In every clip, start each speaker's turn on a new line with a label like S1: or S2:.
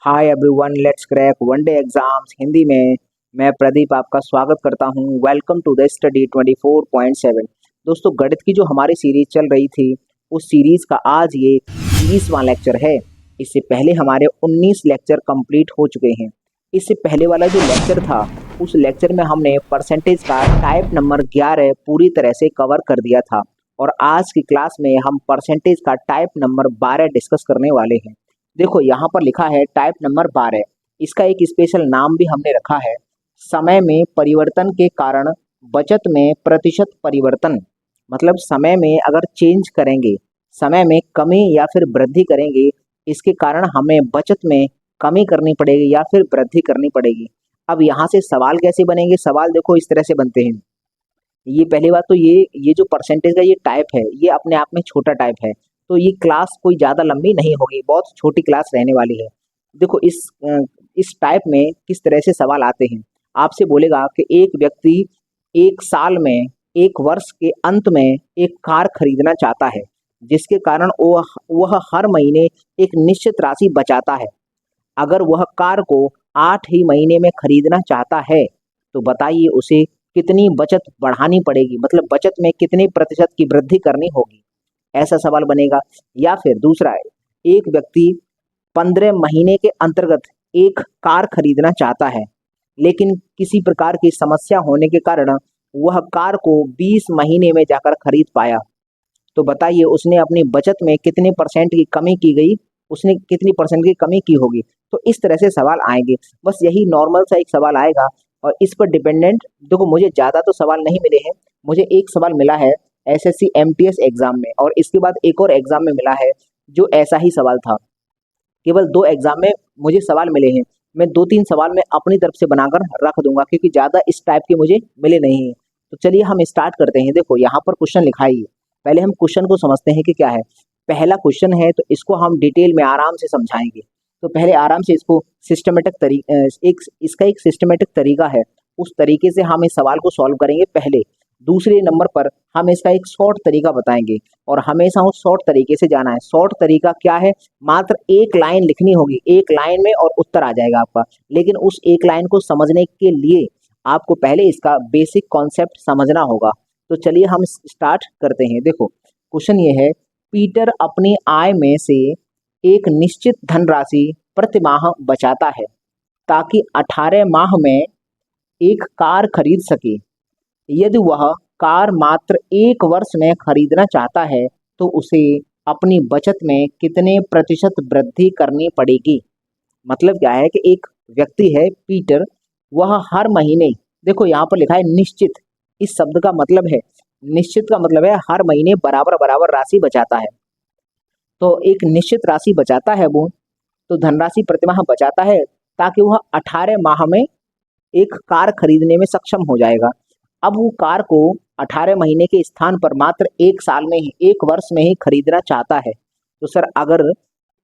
S1: Hi everyone, let's crack one day exams Hindi में। मैं प्रदीप आपका स्वागत करता हूं। Welcome to the study 24.7। दोस्तों, गणित की जो हमारी सीरीज चल रही थी उस सीरीज का आज ये 30वां लेक्चर है। इससे पहले हमारे 19 लेक्चर कंप्लीट हो चुके हैं। इससे पहले वाला जो लेक्चर था उस लेक्चर में हमने परसेंटेज का टाइप नंबर 11 पूरी तरह से कवर कर दिया था और आज की क्लास में हम परसेंटेज का टाइप नंबर 12 डिस्कस करने वाले हैं। देखो, यहाँ पर लिखा है टाइप नंबर 12। इसका एक स्पेशल नाम भी हमने रखा है, समय में परिवर्तन के कारण बचत में प्रतिशत परिवर्तन। मतलब समय में अगर चेंज करेंगे, समय में कमी या फिर वृद्धि करेंगे, इसके कारण हमें बचत में कमी करनी पड़ेगी या फिर वृद्धि करनी पड़ेगी। अब यहाँ से सवाल कैसे बनेंगे? सवाल देखो इस तरह से बनते हैं। ये पहली बात तो ये जो परसेंटेज का ये टाइप है ये अपने आप में छोटा टाइप है, तो ये क्लास कोई ज़्यादा लंबी नहीं होगी, बहुत छोटी क्लास रहने वाली है। देखो इस टाइप में किस तरह से सवाल आते हैं। आपसे बोलेगा कि एक व्यक्ति एक साल में, एक वर्ष के अंत में एक कार खरीदना चाहता है, जिसके कारण वह हर महीने एक निश्चित राशि बचाता है। अगर वह कार को 8 ही महीने में खरीदना चाहता है तो बताइए उसे कितनी बचत बढ़ानी पड़ेगी, मतलब बचत में कितने प्रतिशत की वृद्धि करनी होगी। ऐसा सवाल बनेगा। या फिर दूसरा है, एक व्यक्ति 15 महीने के अंतर्गत एक कार खरीदना चाहता है, लेकिन किसी प्रकार की समस्या होने के कारण वह कार को 20 महीने में जाकर खरीद पाया, तो बताइए उसने अपनी बचत में कितने परसेंट की कमी की गई, उसने कितनी परसेंट की कमी की होगी। तो इस तरह से सवाल आएंगे। बस यही नॉर्मल सा एक सवाल आएगा और इस पर डिपेंडेंट देखो, मुझे ज़्यादा तो सवाल नहीं मिले हैं। मुझे एक सवाल मिला है एसएससी एमटीएस एग्जाम में और इसके बाद एक और एग्जाम में मिला है जो ऐसा ही सवाल था। केवल 2 एग्जाम में मुझे सवाल मिले हैं। मैं 2-3 सवाल मैं अपनी तरफ से बनाकर रख दूंगा क्योंकि ज़्यादा इस टाइप के मुझे मिले नहीं हैं। तो चलिए हम स्टार्ट करते हैं। देखो यहाँ पर क्वेश्चन लिखा ही है। पहले हम क्वेश्चन को समझते हैं कि क्या है। पहला क्वेश्चन है तो इसको हम डिटेल में आराम से समझाएंगे। तो पहले आराम से इसको इसका एक सिस्टमेटिक तरीका है, उस तरीके से हम इस सवाल को सॉल्व करेंगे पहले। दूसरे नंबर पर हम इसका एक शॉर्ट तरीका बताएंगे और हमेशा उस शॉर्ट तरीके से जाना है। शॉर्ट तरीका क्या है? मात्र एक लाइन लिखनी होगी, एक लाइन में और उत्तर आ जाएगा आपका। लेकिन उस एक लाइन को समझने के लिए आपको पहले इसका बेसिक कॉन्सेप्ट समझना होगा। तो चलिए हम स्टार्ट करते हैं। देखो क्वेश्चन ये है, पीटर अपनी आय में से एक निश्चित धनराशि प्रति माह बचाता है ताकि 18 माह में एक कार खरीद सके। यदि वह कार मात्र एक वर्ष में खरीदना चाहता है तो उसे अपनी बचत में कितने प्रतिशत वृद्धि करनी पड़ेगी। मतलब क्या है कि एक व्यक्ति है पीटर, वह हर महीने, देखो यहाँ पर लिखा है निश्चित, इस शब्द का मतलब है, निश्चित का मतलब है हर महीने बराबर बराबर राशि बचाता है। तो एक निश्चित राशि बचाता है वो, तो धनराशि प्रतिमाह बचाता है ताकि वह 18 माह में एक कार खरीदने में सक्षम हो जाएगा। अब वो कार को 18 महीने के स्थान पर मात्र एक साल में ही, एक वर्ष में ही खरीदना चाहता है। तो सर अगर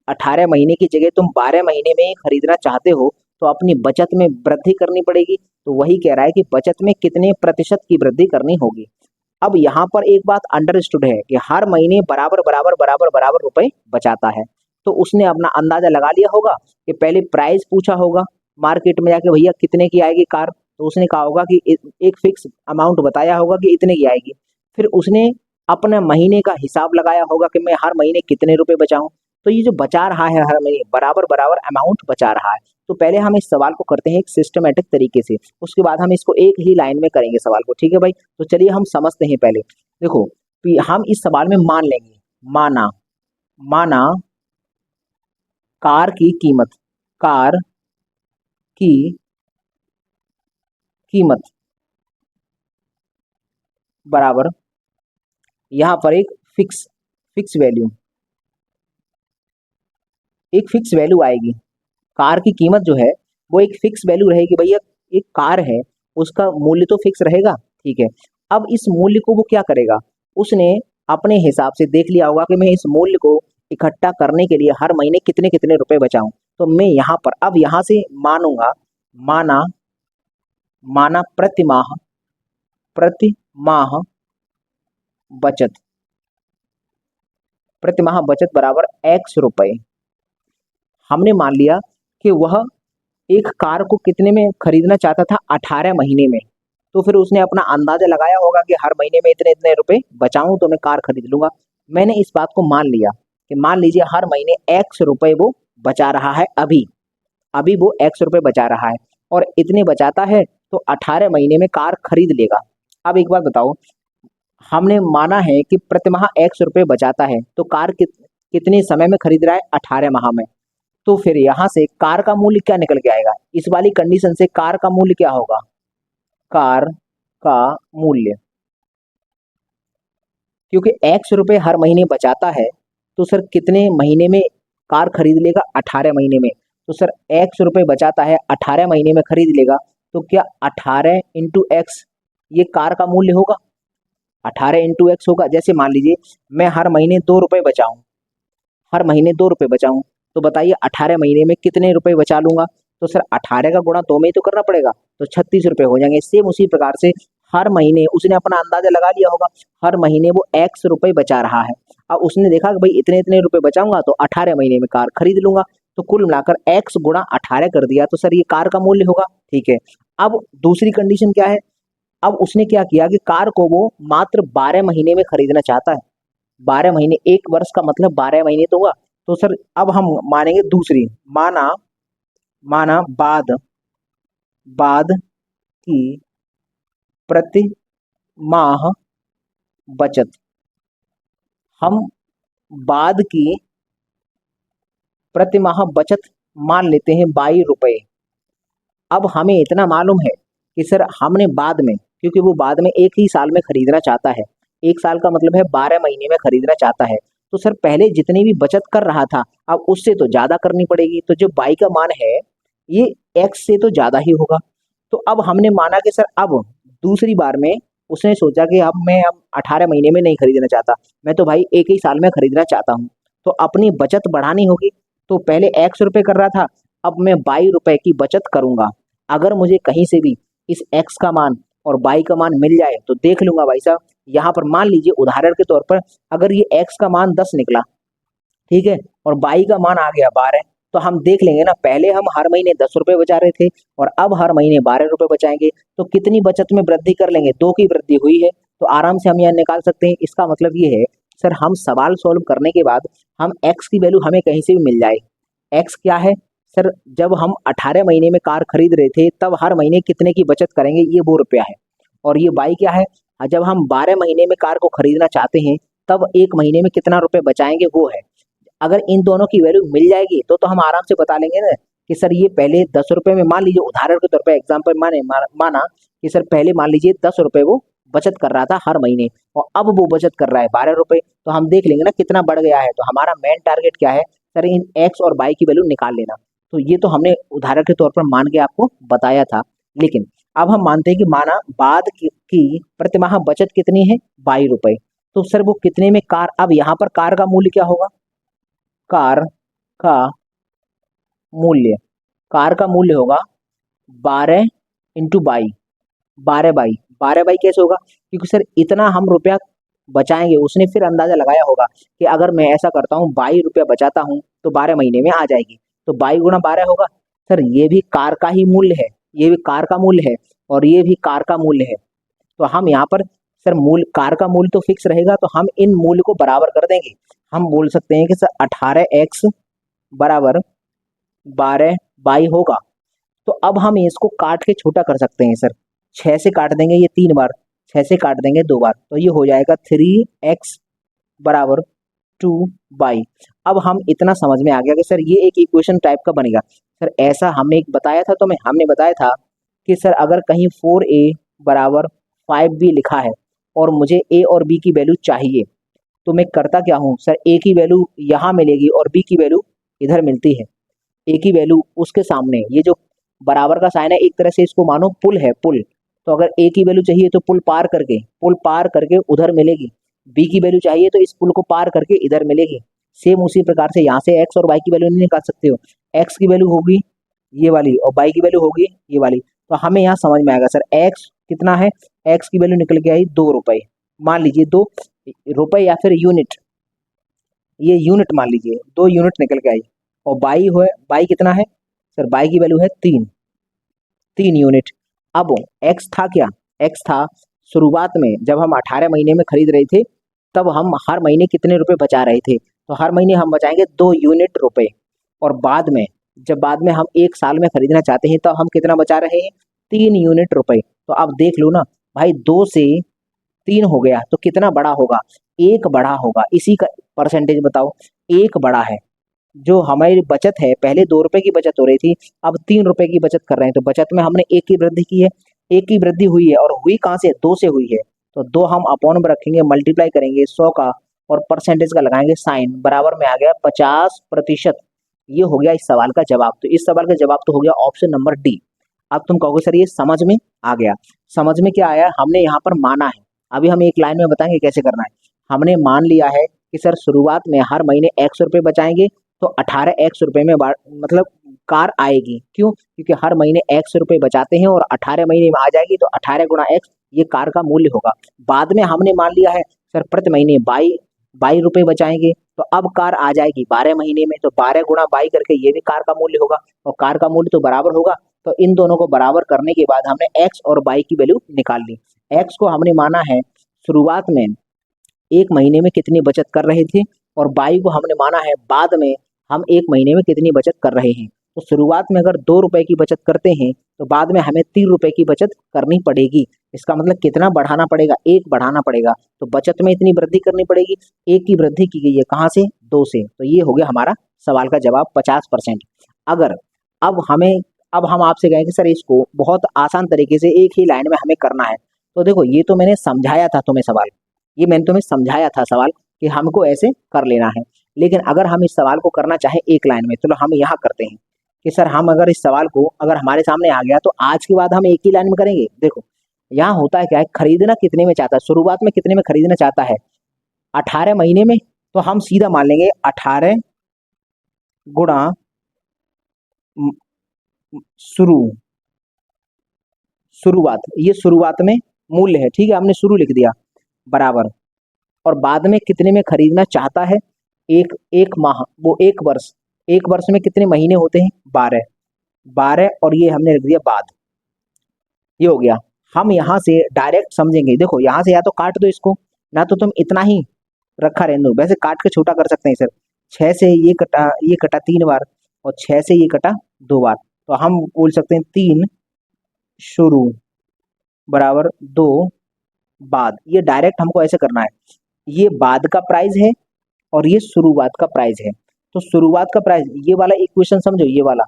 S1: 18 महीने की जगह तुम 12 महीने में ही खरीदना चाहते हो तो अपनी बचत में वृद्धि करनी पड़ेगी। तो वही कह रहा है कि बचत में कितने प्रतिशत की वृद्धि करनी होगी। अब यहाँ पर एक बात अंडरस्टूड है कि हर महीने बराबर बराबर बराबर बराबर रुपए बचाता है। तो उसने अपना अंदाजा लगा लिया होगा कि पहले प्राइस पूछा होगा मार्केट में जाके, भैया कितने की आएगी कार, तो उसने कहा होगा कि एक फिक्स अमाउंट बताया होगा कि इतने की आएगी। फिर उसने अपने महीने का हिसाब लगाया होगा कि मैं हर महीने कितने रुपए बचाऊं। तो ये जो बचा रहा है हर महीने बराबर बराबर अमाउंट बचा रहा है। तो पहले हम इस सवाल को करते हैं एक सिस्टमेटिक तरीके से, उसके बाद हम इसको एक ही लाइन में करेंगे सवाल को। ठीक है भाई, तो चलिए हम समझते हैं पहले। देखो हम इस सवाल में मान लेंगे, माना माना कार की कीमत, कार की कीमत बराबर, यहाँ पर एक फिक्स वैल्यू, एक फिक्स वैल्यू आएगी। कार की कीमत जो है वो एक फिक्स वैल्यू रहेगी। भैया एक कार है, उसका मूल्य तो फिक्स रहेगा, ठीक है। अब इस मूल्य को वो क्या करेगा, उसने अपने हिसाब से देख लिया होगा कि मैं इस मूल्य को इकट्ठा करने के लिए हर महीने कितने कितने रुपए बचाऊं। तो मैं यहाँ पर अब यहाँ से मानूंगा, माना माना प्रति माह बचत, प्रति माह बचत बराबर एक्स रुपए। हमने मान लिया कि वह एक कार को कितने में खरीदना चाहता था, 18 महीने में। तो फिर उसने अपना अंदाजा लगाया होगा कि हर महीने में इतने इतने रुपए बचाऊं तो मैं कार खरीद लूंगा। मैंने इस बात को मान लिया कि मान लीजिए हर महीने एक्स रुपए वो बचा रहा है, अभी अभी वो एक्स रुपए बचा रहा है और इतने बचाता है तो 18 महीने में कार खरीद लेगा। अब एक बात बताओ, हमने माना है कि प्रतिमाह एक्स रुपए बचाता है, तो कार कितने समय में खरीद रहा है, 18 माह में। तो फिर यहाँ से कार का मूल्य क्या निकल के आएगा, इस वाली कंडीशन से कार का मूल्य क्या होगा, कार का मूल्य, क्योंकि एक्स रुपए हर महीने बचाता है तो सर कितने महीने में कार खरीद लेगा, 18 महीने में। तो सर एक्स रुपए बचाता है, 18 महीने में खरीद लेगा, तो क्या 18 इंटू एक्स ये कार का मूल्य होगा, 18 इंटू एक्स होगा। जैसे मान लीजिए मैं हर महीने 2 रुपए बचाऊं, हर महीने 2 रुपए बचाऊं, तो बताइए 18 महीने में कितने रुपए बचा लूंगा। तो सर 18 का गुणा 2 में ही तो करना पड़ेगा, तो 36 रुपए हो जाएंगे। सेम उसी प्रकार से हर महीने उसने अपना अंदाजा लगा लिया होगा, हर महीने वो एक्स रुपए बचा रहा है। अब उसने देखा कि भाई इतने इतने रुपए बचाऊंगा तो 18 महीने में कार खरीद लूंगा, तो कुल मिलाकर एक्स गुणा 18 कर दिया, तो सर ये कार का मूल्य होगा। ठीक है, अब दूसरी कंडीशन क्या है, अब उसने क्या किया कि कार को वो मात्र 12 महीने में खरीदना चाहता है। 12 महीने, एक वर्ष का मतलब 12 महीने तो हुआ। तो सर अब हम मानेंगे दूसरी, माना माना बाद बाद की प्रति माह बचत, हम बाद की प्रति माह बचत मान लेते हैं 22 रुपए। अब हमें इतना मालूम है कि सर हमने बाद में, क्योंकि वो बाद में एक ही साल में खरीदना चाहता है, एक साल का मतलब है 12 महीने में खरीदना चाहता है, तो सर पहले जितनी भी बचत कर रहा था अब उससे तो ज्यादा करनी पड़ेगी। तो जो बाई का मान है ये एक्स से तो ज्यादा ही होगा। तो अब हमने माना कि सर अब दूसरी बार में उसने सोचा कि अब 18 महीने में नहीं खरीदना चाहता, मैं तो भाई एक ही साल में खरीदना चाहता हूँ, तो अपनी बचत बढ़ानी होगी। तो पहले एक्स रुपए कर रहा था, अब मैं 22 रुपए की बचत करूंगा। अगर मुझे कहीं से भी इस एक्स का मान और बाई का मान मिल जाए तो देख लूंगा भाई साहब। यहाँ पर मान लीजिए उदाहरण के तौर पर अगर ये एक्स का मान 10 निकला, ठीक है, और बाई का मान आ गया 12, तो हम देख लेंगे ना, पहले हम हर महीने 10 रुपए बचा रहे थे और अब हर महीने 12 रुपए बचाएंगे, तो कितनी बचत में वृद्धि कर लेंगे, 2 की वृद्धि हुई है। तो आराम से हम यह निकाल सकते हैं। इसका मतलब ये है सर, हम सवाल सॉल्व करने के बाद हम एक्स की वैल्यू हमें कहीं से भी मिल जाए। एक्स क्या है सर, जब हम 18 महीने में कार खरीद रहे थे तब हर महीने कितने की बचत करेंगे, ये वो रुपया है। और ये बाई क्या है, जब हम 12 महीने में कार को खरीदना चाहते हैं तब एक महीने में कितना रुपए बचाएंगे, वो है। अगर इन दोनों की वैल्यू मिल जाएगी तो हम आराम से बता लेंगे ना कि सर ये पहले 10 रुपए में, मान लीजिए उदाहरण के तौर पर एग्जाम्पल माना कि सर पहले मान लीजिए 10 रुपए वो बचत कर रहा था हर महीने और अब वो बचत कर रहा है 12 रुपए, तो हम देख लेंगे ना कितना बढ़ गया है। तो हमारा मेन टारगेट क्या है सर, इन एक्स और बाई की वैल्यू निकाल लेना। तो ये तो हमने उदाहरण के तौर पर मान के आपको बताया था। लेकिन अब हम मानते हैं कि माना बाद की प्रतिमाह बचत कितनी है, 22 रुपए। तो सर वो कितने में कार, अब यहाँ पर कार का मूल्य क्या होगा, कार का मूल्य, कार का मूल्य होगा 12 इंटू बाई, 12 बाई, 12 बाई कैसे होगा, क्योंकि सर इतना हम रुपया बचाएंगे। उसने फिर अंदाजा लगाया होगा कि अगर मैं ऐसा करता हूँ 22 रुपया बचाता हूँ तो 12 महीने में आ जाएगी, तो 22 गुणा 12 होगा। सर ये भी कार का ही मूल्य है, ये भी कार का मूल्य है और ये भी कार का मूल्य है। तो हम यहाँ पर सर मूल्य, कार का मूल्य तो फिक्स रहेगा, तो हम इन मूल्य को बराबर कर देंगे। हम बोल सकते हैं कि सर 18x बराबर 12 बाई होगा। तो अब हम इसको काट के छोटा कर सकते हैं सर, 6 से काट देंगे ये 3 बार, 6 से काट देंगे 2 बार, तो ये हो जाएगा 3x बराबर 2 बाई। अब हम इतना समझ में आ गया कि सर ये एक इक्वेशन टाइप का बनेगा। सर ऐसा हमने एक बताया था, तो हमने बताया था कि सर अगर कहीं 4a बराबर 5b लिखा है और मुझे a और b की वैल्यू चाहिए, तो मैं करता क्या हूँ सर, a की वैल्यू यहाँ मिलेगी और b की वैल्यू इधर मिलती है। ए की वैल्यू उसके सामने, ये जो बराबर का साइन है एक तरह से इसको मानो पुल है, पुल। तो अगर ए की वैल्यू चाहिए तो पुल पार करके उधर मिलेगी, बी की वैल्यू चाहिए तो इस पुल को पार करके इधर मिलेगी। सेम उसी प्रकार से यहाँ से एक्स और वाई की वैल्यू नहीं निकाल सकते हो, एक्स की वैल्यू होगी ये वाली और वाई की वैल्यू होगी ये वाली। तो हमें यहाँ समझ में आएगा सर एक्स कितना है, एक्स की वैल्यू निकल के आई 2 रुपए, मान लीजिए 2 रुपए या फिर यूनिट, ये यूनिट मान लीजिए 2 यूनिट निकल के आई। और बाई कितना है, सर बाई की वैल्यू है 3 यूनिट। अब एक्स था क्या, एक्स था शुरुआत में जब हम 18 महीने में खरीद रहे थे तब हम हर महीने कितने रुपए बचा रहे थे, तो हर महीने हम बचाएंगे 2 यूनिट रुपए। और बाद में जब बाद में हम 1 साल में खरीदना चाहते हैं तो हम कितना बचा रहे हैं, 3 यूनिट रुपए। तो अब देख लो ना भाई, 2 से 3 हो गया तो कितना बड़ा होगा, 1 बड़ा होगा। इसी का परसेंटेज बताओ, 1 बड़ा है। जो हमारी बचत है, पहले 2 रुपए की बचत हो रही थी, अब 3 रुपए की बचत कर रहे हैं, तो बचत में हमने 1 की वृद्धि की है, 1 की वृद्धि हुई है। और हुई कहाँ से, 2 से हुई है। तो 2 हम अपॉन में रखेंगे, मल्टीप्लाई करेंगे 100 का और परसेंटेज का लगाएंगे साइन, बराबर में आ गया 50%। ये हो गया इस सवाल का जवाब। तो इस सवाल का जवाब तो हो गया ऑप्शन नंबर डी। अब तुम कहोगे सर ये समझ में आ गया, समझ में क्या आया, हमने यहाँ पर माना है। अभी हम एक लाइन में बताएंगे कैसे करना है। हमने मान लिया है कि सर शुरुआत में हर महीने एक्स रुपए बचाएंगे तो 18 एक्स रुपए में मतलब कार आएगी। क्यों, क्योंकि हर महीने एक्स रुपए बचाते हैं और 18 महीने में आ जाएगी, तो 18 गुणा एक्स ये कार का मूल्य होगा। बाद में हमने मान लिया है सर प्रति महीने 22 रुपए बचाएंगे, तो अब कार आ जाएगी 12 महीने में, तो 12 गुणा 22 करके ये भी कार का मूल्य होगा, और कार का मूल्य तो बराबर होगा। तो इन दोनों को बराबर करने के बाद हमने एक्स और बाई की वैल्यू निकाल ली। एक्स को हमने माना है शुरुआत में 1 महीने में कितनी बचत कर रहे थे, और बाई को हमने माना है बाद में हम 1 महीने में कितनी बचत कर रहे हैं। तो शुरुआत में अगर 2 रुपए की बचत करते हैं तो बाद में हमें 3 रुपए की बचत करनी पड़ेगी। इसका मतलब कितना बढ़ाना पड़ेगा, 1 बढ़ाना पड़ेगा। तो बचत में इतनी वृद्धि करनी पड़ेगी, 1 की वृद्धि की गई है कहाँ से, 2 से। तो ये हो गया हमारा सवाल का जवाब 50%। अगर अब हम आपसे कहें कि सर इसको बहुत आसान तरीके से एक ही लाइन में हमें करना है, तो देखो ये तो मैंने समझाया था तुम्हें सवाल, ये मैंने तुम्हें समझाया था सवाल कि हमको ऐसे कर लेना है। लेकिन अगर हम इस सवाल को करना चाहें एक लाइन में, चलो हम यहाँ करते हैं कि सर हम अगर इस सवाल को अगर हमारे सामने आ गया तो आज के बाद हम एक ही लाइन में करेंगे। देखो यहाँ होता है क्या है, खरीदना कितने में चाहता है, शुरुआत में कितने में खरीदना चाहता है, 18 महीने में। तो हम सीधा मान लेंगे 18 गुणा शुरू शुरुआत, ये शुरुआत में मूल्य है, ठीक है, हमने शुरू लिख दिया बराबर। और बाद में कितने में खरीदना चाहता है, एक माह, वो 1 वर्ष, 1 वर्ष में कितने महीने होते हैं, 12 और ये हमने लिख दिया बाद। ये हो गया। हम यहाँ से डायरेक्ट समझेंगे, देखो यहाँ से या तो काट दो इसको, ना तो तुम इतना ही रखा रहने दो। वैसे काट के छोटा कर सकते हैं सर, 6 से ये कटा 3 बार, और 6 से ये कटा 2 बार, तो हम बोल सकते हैं 3 शुरू बराबर 2 बाद। ये डायरेक्ट हमको ऐसे करना है, ये बाद का प्राइस है और ये शुरुआत का प्राइस है। तो शुरुआत का प्राइस, ये वाला इक्वेशन समझो, ये वाला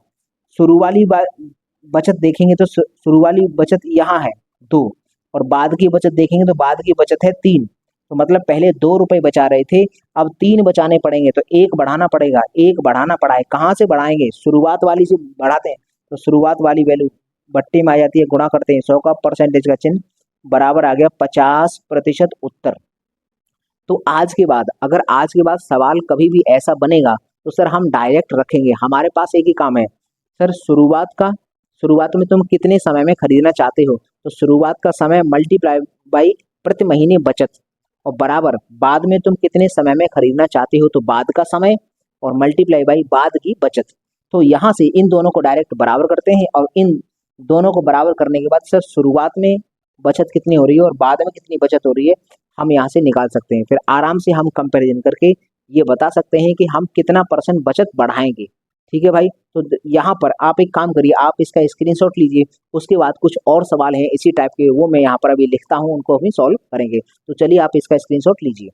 S1: शुरू वाली बचत देखेंगे तो शुरू वाली बचत यहाँ है 2, और बाद की बचत देखेंगे तो बाद की बचत है 3। तो मतलब पहले 2 रुपए बचा रहे थे, अब 3 बचाने पड़ेंगे, तो 1 बढ़ाना पड़ेगा, 1 बढ़ाना पड़ा है। कहाँ से बढ़ाएंगे, शुरुआत वाली से बढ़ाते हैं, तो शुरुआत वाली वैल्यू बट्टे में आ जाती है, गुणा करते हैं 100 का, परसेंटेज का चिन्ह, बराबर आ गया 50% उत्तर। तो आज के बाद, अगर आज के बाद सवाल कभी भी ऐसा बनेगा तो सर हम डायरेक्ट रखेंगे। हमारे पास एक ही काम है सर, शुरुआत में तुम कितने समय में खरीदना चाहते हो, तो शुरुआत का समय मल्टीप्लाई बाई प्रति महीने बचत, और बराबर बाद में तुम कितने समय में खरीदना चाहते हो, तो बाद का समय और मल्टीप्लाई बाई बाद की बचत। तो यहाँ से इन दोनों को डायरेक्ट बराबर करते हैं, और इन दोनों को बराबर करने के बाद सर शुरुआत में बचत कितनी हो रही है और बाद में कितनी बचत हो रही है हम यहाँ से निकाल सकते हैं। फिर आराम से हम कंपैरिजन करके ये बता सकते हैं कि हम कितना % बचत बढ़ाएंगे। ठीक है भाई, तो यहाँ पर आप एक काम करिए, आप इसका स्क्रीनशॉट लीजिए, उसके बाद कुछ और सवाल हैं इसी टाइप के, वो मैं यहाँ पर अभी लिखता हूँ, उनको अभी सॉल्व करेंगे। तो चलिए आप इसका स्क्रीनशॉट लीजिए।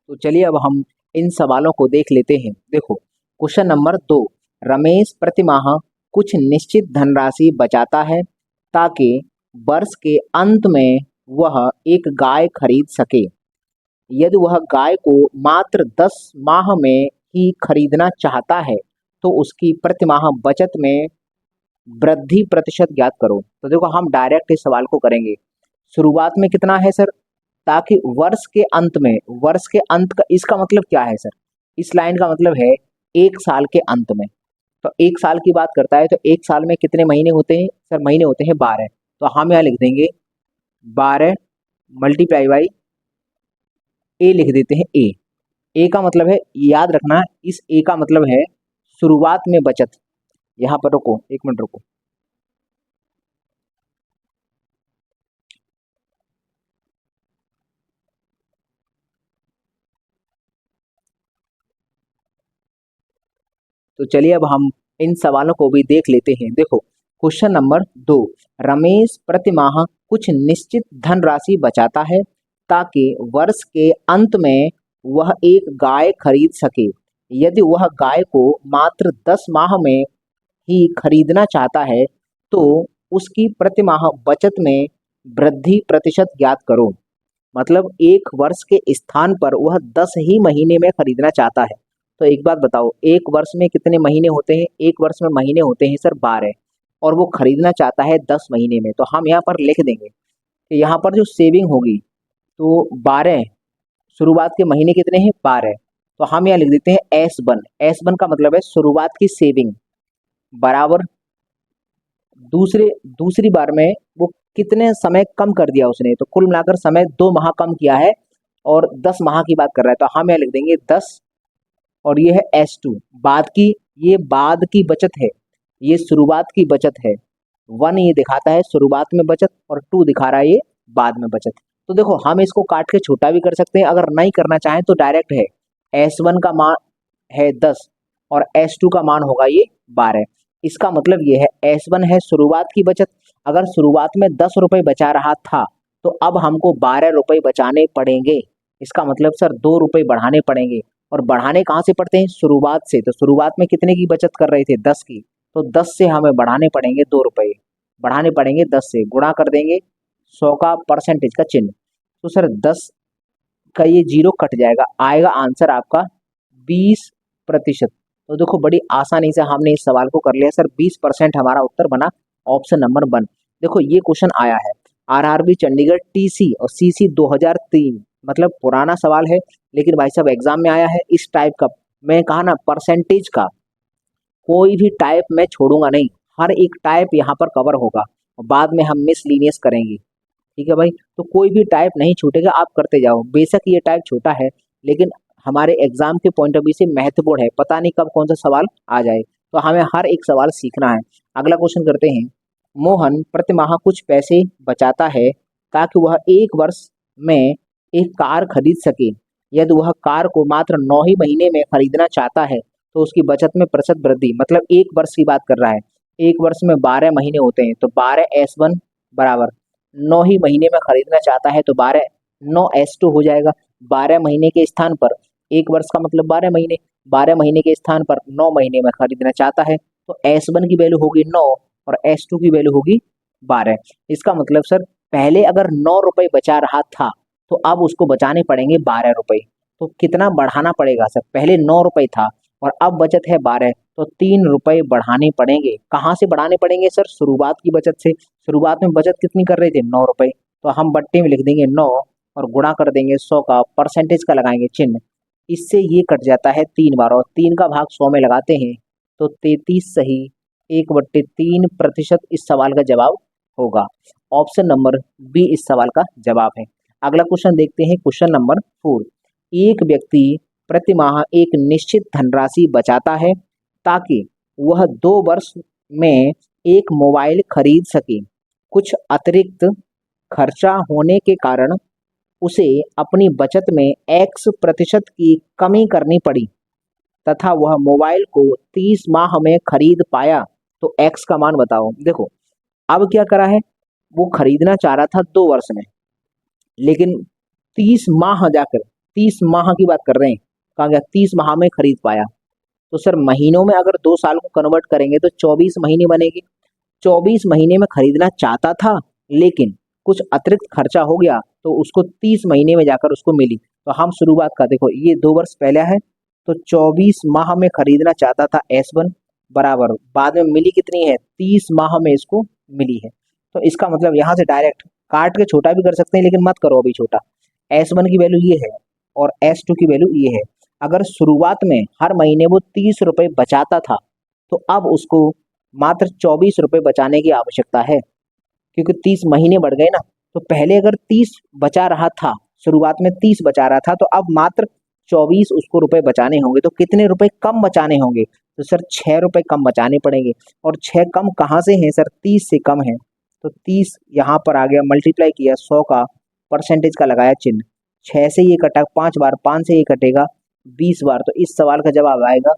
S1: तो चलिए अब हम इन सवालों को देख लेते हैं। देखो क्वेश्चन नंबर 2, रमेश प्रतिमाह कुछ निश्चित धनराशि बचाता है ताकि वर्ष के अंत में वह एक गाय खरीद सके। यदि वह गाय को मात्र 10 माह में ही खरीदना चाहता है तो उसकी प्रतिमाह बचत में वृद्धि प्रतिशत ज्ञात करो। तो देखो हम डायरेक्ट इस सवाल को करेंगे। शुरुआत में कितना है सर, ताकि वर्ष के अंत में, वर्ष के अंत का इसका मतलब क्या है सर, इस लाइन का मतलब है 1 साल के अंत में। तो 1 साल की बात करता है, तो 1 साल में कितने महीने होते हैं सर, महीने होते हैं 12। तो हम यहाँ लिख देंगे 12 मल्टीप्लाई बाई ए लिख देते हैं, ए का मतलब है, याद रखना इस ए का मतलब है शुरुआत में बचत, यहाँ पर रुको, एक मिनट रुको। तो चलिए अब हम इन सवालों को भी देख लेते हैं। देखो क्वेश्चन नंबर 2, रमेश प्रतिमाह कुछ निश्चित धनराशि बचाता है ताकि वर्ष के अंत में वह एक गाय खरीद सके। यदि वह गाय को मात्र 10 माह में ही खरीदना चाहता है तो उसकी प्रतिमाह बचत में वृद्धि प्रतिशत ज्ञात करो। मतलब एक वर्ष के स्थान पर वह 10 ही महीने में खरीदना चाहता है। तो एक बात बताओ, एक वर्ष में कितने महीने होते हैं? एक वर्ष में महीने होते हैं सर 12, और वो खरीदना चाहता है 10 महीने में। तो हम यहाँ पर लिख देंगे कि यहाँ पर जो सेविंग होगी तो 12, शुरुआत के महीने कितने हैं? 12। तो हम यहाँ लिख देते हैं S1। S1 का मतलब है शुरुआत की सेविंग बराबर दूसरी बार में वो कितने समय कम कर दिया उसने, तो कुल मिलाकर समय 2 माह कम किया है और 10 माह की बात कर रहा है। तो हम यहाँ लिख देंगे 10 और ये है S2 बाद की, ये बाद की बचत है, ये शुरुआत की बचत है। 1 ये दिखाता है शुरुआत में बचत और 2 दिखा रहा है ये बाद में बचत। तो देखो हम इसको काट के छोटा भी कर सकते हैं, अगर नहीं करना चाहें तो डायरेक्ट है S1 का मान है 10 और S2 का मान होगा ये 12। इसका मतलब ये है S1 है शुरुआत की बचत, अगर शुरुआत में 10 रुपए बचा रहा था तो अब हमको 12 रुपए बचाने पड़ेंगे। इसका मतलब सर 2 रुपए बढ़ाने पड़ेंगे, और बढ़ाने कहाँ से पड़ते हैं? शुरुआत से। तो शुरुआत में कितने की बचत कर रहे थे? 10 की, तो 10 से हमें बढ़ाने पड़ेंगे 2 रुपए, बढ़ाने पड़ेंगे 10 से, गुणा कर देंगे 100 का परसेंटेज का चिन्ह। तो सर 10 का ये जीरो कट जाएगा, आएगा आंसर आपका 20%। तो देखो बड़ी आसानी से हमने इस सवाल को कर लिया सर, 20% हमारा उत्तर बना ऑप्शन नंबर 1। देखो ये क्वेश्चन आया है आरआरबी चंडीगढ़ टीसी और सीसी 2003, मतलब पुराना सवाल है लेकिन भाई साहब एग्जाम में आया है इस टाइप का। मैं कहा ना परसेंटेज का कोई भी टाइप मैं छोड़ूंगा नहीं, हर एक टाइप यहाँ पर कवर होगा और बाद में हम मिसलीनियस करेंगे, ठीक है भाई। तो कोई भी टाइप नहीं छूटेगा, आप करते जाओ। बेशक ये टाइप छोटा है लेकिन हमारे एग्जाम के पॉइंट ऑफ व्यू से महत्वपूर्ण है, पता नहीं कब कौन सा सवाल आ जाए, तो हमें हर एक सवाल सीखना है। अगला क्वेश्चन करते हैं। मोहन प्रतिमाह कुछ पैसे बचाता है ताकि वह एक वर्ष में एक कार खरीद सके। यदि वह कार को मात्र 9 ही महीने में खरीदना चाहता है तो उसकी बचत में प्रतिशत वृद्धि, मतलब एक वर्ष की बात कर रहा है, एक वर्ष में 12 महीने होते हैं, तो 12S1 बराबर 9 ही महीने में खरीदना चाहता है तो 9S2 हो जाएगा। 12 महीने के स्थान पर, एक वर्ष का मतलब 12 महीने, 12 महीने के स्थान पर 9 महीने में खरीदना चाहता है तो S1 की वैल्यू होगी 9 और S2 की वैल्यू होगी 12। इसका मतलब सर पहले अगर 9 रुपए बचा रहा था तो अब उसको बचाने पड़ेंगे 12 रुपए। तो कितना बढ़ाना पड़ेगा सर? पहले 9 रुपए था और अब बचत है 12, तो 3 रुपए बढ़ाने पड़ेंगे। कहाँ से बढ़ाने पड़ेंगे सर? शुरुआत की बचत से। शुरुआत में बचत कितनी कर रहे थे? 9 रुपए, तो हम बट्टे में लिख देंगे 9 और गुणा कर देंगे 100 का, परसेंटेज का लगाएंगे चिन्ह। इससे ये कट जाता है 3 बार और 3 का भाग 100 में लगाते हैं तो 33 सही 1/3% इस सवाल का जवाब होगा। ऑप्शन नंबर बी इस सवाल का जवाब है। अगला क्वेश्चन देखते हैं, क्वेश्चन नंबर 4। एक व्यक्ति प्रति माह एक निश्चित धनराशि बचाता है ताकि वह 2 वर्ष में एक मोबाइल खरीद सके। कुछ अतिरिक्त खर्चा होने के कारण उसे अपनी बचत में X% की कमी करनी पड़ी तथा वह मोबाइल को 30 माह में खरीद पाया, तो X का मान बताओ। देखो अब क्या करा है, वो खरीदना चाह रहा था 2 वर्ष में, लेकिन 30 माह जाकर, 30 माह की बात कर रहे हैं, कहा गया 30 माह में खरीद पाया। तो सर महीनों में अगर 2 साल को कन्वर्ट करेंगे तो 24 महीने बनेगी। 24 महीने में खरीदना चाहता था लेकिन कुछ अतिरिक्त खर्चा हो गया तो उसको 30 महीने में जाकर उसको मिली। तो हम शुरुआत का देखो ये 2 वर्ष पहले है तो 24 माह में खरीदना चाहता था S1 बराबर, बाद में मिली कितनी है? 30 माह में इसको मिली है। तो इसका मतलब यहाँ से डायरेक्ट काट के छोटा भी कर सकते हैं लेकिन मत करो अभी छोटा। S1 की वैल्यू ये है और S2 की वैल्यू ये है। अगर शुरुआत में हर महीने वो 30 रुपए बचाता था तो अब उसको मात्र 24 रुपए बचाने की आवश्यकता है, क्योंकि 30 महीने बढ़ गए ना। तो पहले अगर 30 बचा रहा था, शुरुआत में 30 बचा रहा था, तो अब मात्र 24 उसको रुपए बचाने होंगे। तो कितने रुपए कम बचाने होंगे? तो सर 6 रुपये कम बचाने पड़ेंगे। और 6 कम कहाँ से हैं सर, 30 से कम है। तो 30 यहाँ पर आ गया, मल्टीप्लाई किया 100 का, परसेंटेज का लगाया चिन्ह, 6 से ये कटा 5 बार, 5 से ये कटेगा 20 बार। तो इस सवाल का जवाब आएगा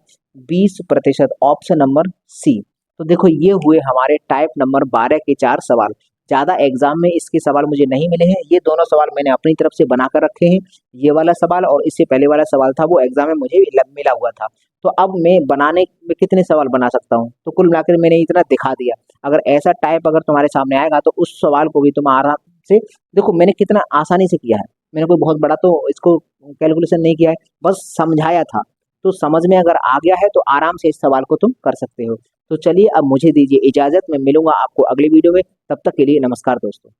S1: 20%, ऑप्शन नंबर सी। तो देखो ये हुए हमारे टाइप नंबर 12 के 4 सवाल। ज़्यादा एग्जाम में इसके सवाल मुझे नहीं मिले हैं, ये दोनों सवाल मैंने अपनी तरफ से बनाकर रखे हैं। ये वाला सवाल और इससे पहले वाला सवाल था वो एग्जाम में मुझे मिला हुआ था। तो अब मैं बनाने में कितने सवाल बना सकता हूँ, तो कुल मिलाकर मैंने इतना दिखा दिया। अगर ऐसा टाइप अगर तुम्हारे सामने आएगा तो उस सवाल को भी तुम आराम से, देखो मैंने कितना आसानी से किया है, मैंने कोई बहुत बड़ा तो इसको कैलकुलेशन नहीं किया है, बस समझाया था। तो समझ में अगर आ गया है तो आराम से इस सवाल को तुम कर सकते हो। तो चलिए अब मुझे दीजिए इजाजत, मैं मिलूंगा आपको अगली वीडियो में, तब तक के लिए नमस्कार दोस्तों।